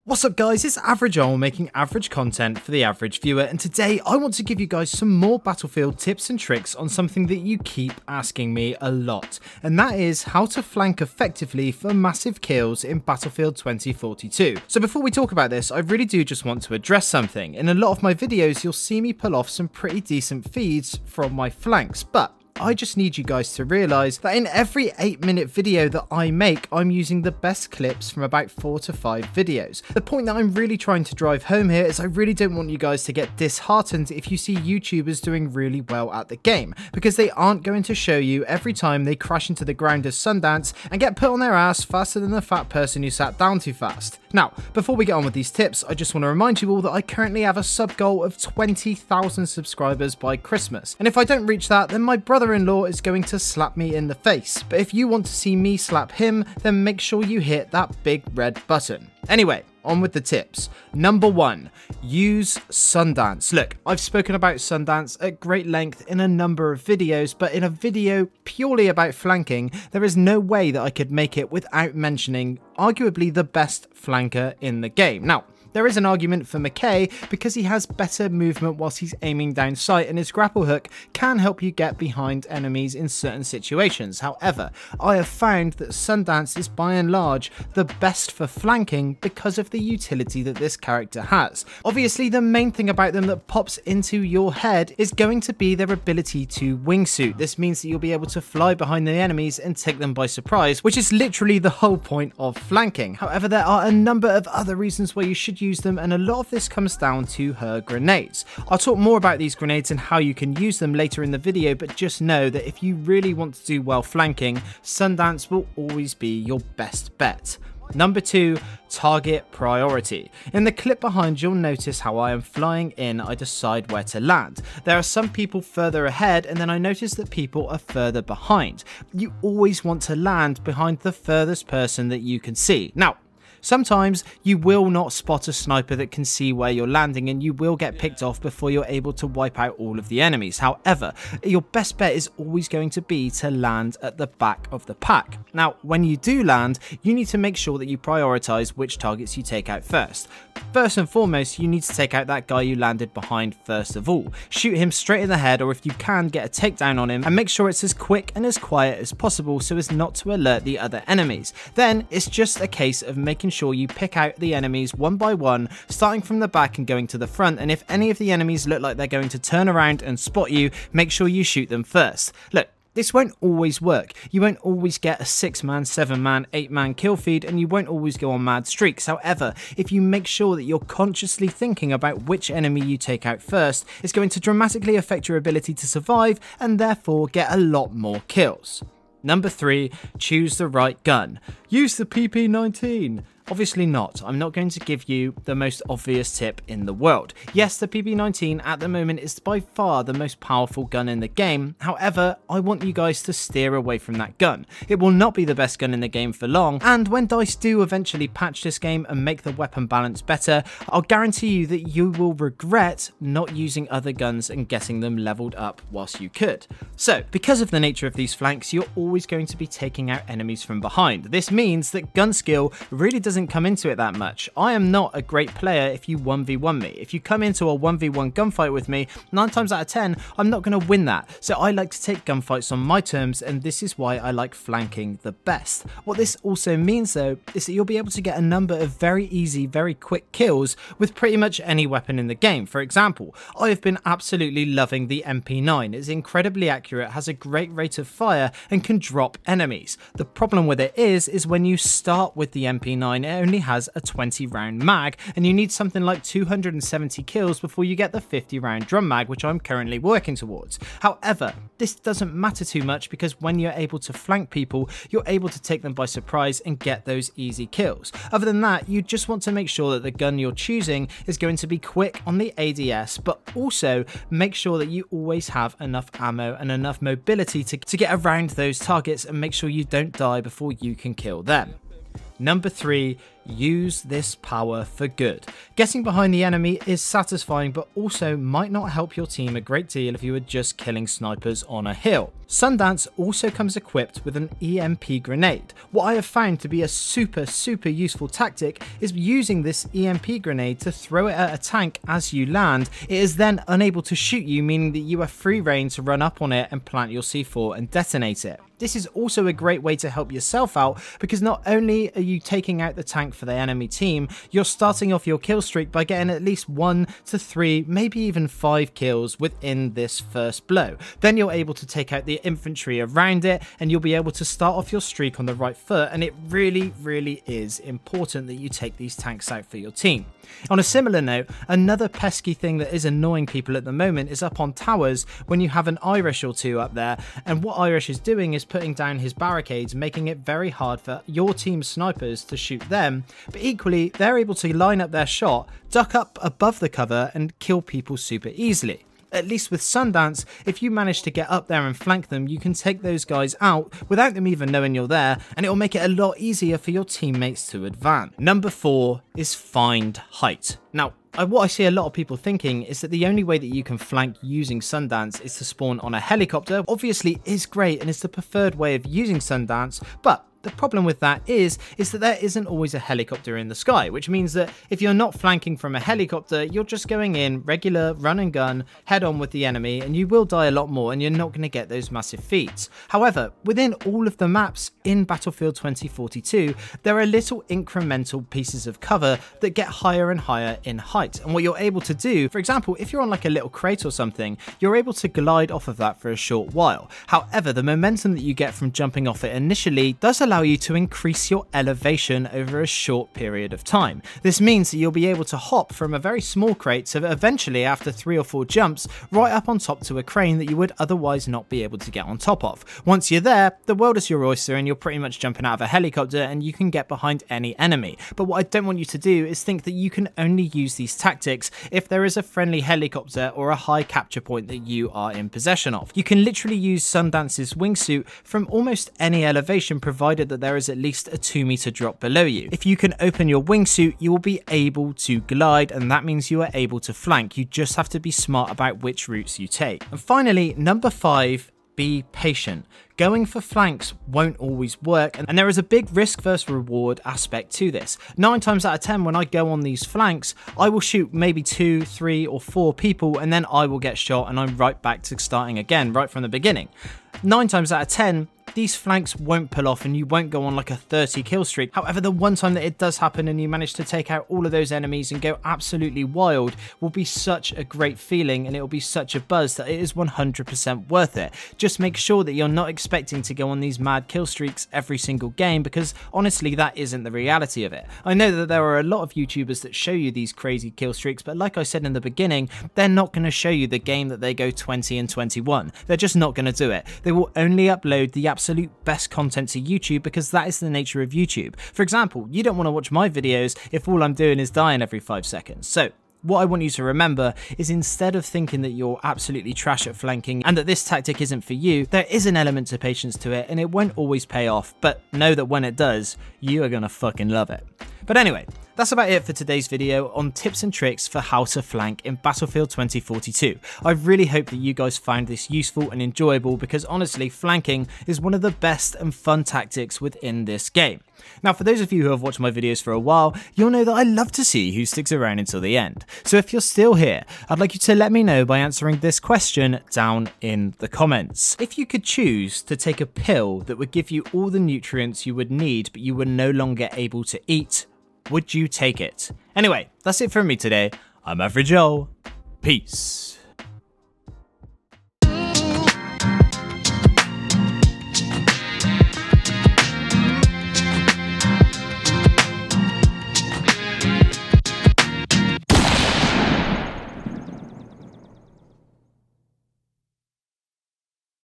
What's up guys, it's Average Owl making average content for the average viewer, and today I want to give you guys some more Battlefield tips and tricks on something that you keep asking me a lot, and that is how to flank effectively for massive kills in Battlefield 2042. So before we talk about this, I really do just want to address something. In a lot of my videos you'll see me pull off some pretty decent feeds from my flanks, but I just need you guys to realise that in every 8-minute video that I make, I'm using the best clips from about 4 to 5 videos. The point that I'm really trying to drive home here is I really don't want you guys to get disheartened if you see YouTubers doing really well at the game, because they aren't going to show you every time they crash into the ground as Sundance and get put on their ass faster than the fat person who sat down too fast. Now, before we get on with these tips, I just want to remind you all that I currently have a sub goal of 20,000 subscribers by Christmas, and if I don't reach that, then my brother-in-law is going to slap me in the face. But if you want to see me slap him, then make sure you hit that big red button. Anyway, on with the tips. Number 1, use Sundance. Look, I've spoken about Sundance at great length in a number of videos, but in a video purely about flanking, there is no way that I could make it without mentioning arguably the best flanker in the game. Now, there is an argument for McKay because he has better movement whilst he's aiming down sight, and his grapple hook can help you get behind enemies in certain situations. However, I have found that Sundance is by and large the best for flanking because of the utility that this character has. Obviously, the main thing about them that pops into your head is going to be their ability to wingsuit. This means that you'll be able to fly behind the enemies and take them by surprise, which is literally the whole point of flanking. However, there are a number of other reasons why you should use them, and a lot of this comes down to her grenades. I'll talk more about these grenades and how you can use them later in the video, but just know that if you really want to do well flanking, Sundance will always be your best bet. Number 2, target priority. In the clip behind, you'll notice how I am flying in, I decide where to land. There are some people further ahead, and then I notice that people are further behind. You always want to land behind the furthest person that you can see. Now, sometimes you will not spot a sniper that can see where you're landing, and you will get picked off before you're able to wipe out all of the enemies. However, your best bet is always going to be to land at the back of the pack. Now, when you do land, you need to make sure that you prioritize which targets you take out first. First and foremost, you need to take out that guy you landed behind first of all. Shoot him straight in the head, or if you can, get a takedown on him, and make sure it's as quick and as quiet as possible so as not to alert the other enemies. Then it's just a case of making sure you pick out the enemies one by one, starting from the back and going to the front, and if any of the enemies look like they're going to turn around and spot you, make sure you shoot them first. Look, this won't always work. You won't always get a 6-man, 7-man, 8-man kill feed, and you won't always go on mad streaks. However, if you make sure that you're consciously thinking about which enemy you take out first, it's going to dramatically affect your ability to survive and therefore get a lot more kills. Number 3, choose the right gun. Use the PP19. Obviously not. I'm not going to give you the most obvious tip in the world. Yes, the PP19 at the moment is by far the most powerful gun in the game. However, I want you guys to steer away from that gun. It will not be the best gun in the game for long, and when DICE do eventually patch this game and make the weapon balance better, I'll guarantee you that you will regret not using other guns and getting them leveled up whilst you could. So, because of the nature of these flanks, you're always going to be taking out enemies from behind. This means that gun skill really doesn't come into it that much. I am not a great player if you 1v1 me. If you come into a 1v1 gunfight with me, 9 times out of 10, I'm not going to win that. So I like to take gunfights on my terms, and this is why I like flanking the best. What this also means though, is that you'll be able to get a number of very easy, very quick kills with pretty much any weapon in the game. For example, I have been absolutely loving the MP9. It's incredibly accurate, has a great rate of fire, and can drop enemies. The problem with it is when you start with the MP9, it only has a 20-round mag, and you need something like 270 kills before you get the 50-round drum mag, which I'm currently working towards. However, this doesn't matter too much because when you're able to flank people, you're able to take them by surprise and get those easy kills. Other than that, you just want to make sure that the gun you're choosing is going to be quick on the ADS, but also make sure that you always have enough ammo and enough mobility to get around those targets and make sure you don't die before you can kill them. Number 3, use this power for good. Getting behind the enemy is satisfying, but also might not help your team a great deal if you are just killing snipers on a hill. Sundance also comes equipped with an EMP grenade. What I have found to be a super useful tactic is using this EMP grenade to throw it at a tank as you land. It is then unable to shoot you, meaning that you have free reign to run up on it and plant your C4 and detonate it. This is also a great way to help yourself out, because not only are you taking out the tank for the enemy team, you're starting off your kill streak by getting at least 1 to 3, maybe even 5 kills within this first blow. Then you're able to take out the infantry around it, and you'll be able to start off your streak on the right foot, and it really is important that you take these tanks out for your team. On a similar note, another pesky thing that is annoying people at the moment is up on towers when you have an Irish or two up there, and what Irish is doing is putting down his barricades, making it very hard for your team's snipers to shoot them, but equally they're able to line up their shot, duck up above the cover and kill people super easily. At least with Sundance, if you manage to get up there and flank them, you can take those guys out without them even knowing you're there, and it will make it a lot easier for your teammates to advance. Number 4 is find height. Now, what I see a lot of people thinking is that the only way that you can flank using Sundance is to spawn on a helicopter. Obviously is great and is the preferred way of using Sundance, but the problem with that is that there isn't always a helicopter in the sky, which means that if you're not flanking from a helicopter, you're just going in regular run and gun head on with the enemy, and you will die a lot more and you're not going to get those massive feats. However, within all of the maps in Battlefield 2042, there are little incremental pieces of cover that get higher and higher in height, and what you're able to do, for example, if you're on like a little crate or something, you're able to glide off of that for a short while. However, the momentum that you get from jumping off it initially does allow you to increase your elevation over a short period of time. This means that you'll be able to hop from a very small crate to eventually, after 3 or 4 jumps, right up on top to a crane that you would otherwise not be able to get on top of. Once you're there, the world is your oyster and you're pretty much jumping out of a helicopter and you can get behind any enemy. But what I don't want you to do is think that you can only use these tactics if there is a friendly helicopter or a high capture point that you are in possession of. You can literally use Sundance's wingsuit from almost any elevation, provided that there is at least a 2-meter drop below you. If you can open your wingsuit, you will be able to glide, and that means you are able to flank. You just have to be smart about which routes you take. And finally, number 5, be patient. Going for flanks won't always work, and there is a big risk versus reward aspect to this. 9 times out of 10 when I go on these flanks, I will shoot maybe 2, 3 or 4 people, and then I will get shot and I'm right back to starting again right from the beginning. 9 times out of 10, these flanks won't pull off and you won't go on like a 30 kill streak. However, the one time that it does happen and you manage to take out all of those enemies and go absolutely wild will be such a great feeling, and it will be such a buzz that it is 100% worth it. Just make sure that you're not expecting to go on these mad kill streaks every single game, because honestly that isn't the reality of it. I know that there are a lot of YouTubers that show you these crazy kill streaks, but like I said in the beginning, they're not going to show you the game that they go 20 and 21. They're just not going to do it. They will only upload the absolute best content to YouTube, because that is the nature of YouTube. For example, you don't want to watch my videos if all I'm doing is dying every 5 seconds. So what I want you to remember is, instead of thinking that you're absolutely trash at flanking and that this tactic isn't for you, there is an element of patience to it, and it won't always pay off, but know that when it does, you are gonna fucking love it. But anyway, that's about it for today's video on tips and tricks for how to flank in Battlefield 2042. I really hope that you guys found this useful and enjoyable, because honestly, flanking is one of the best and fun tactics within this game. Now, for those of you who have watched my videos for a while, you'll know that I love to see who sticks around until the end. So if you're still here, I'd like you to let me know by answering this question down in the comments. If you could choose to take a pill that would give you all the nutrients you would need but you were no longer able to eat, would you take it? Anyway, that's it from me today. I'm Average Joel. Peace.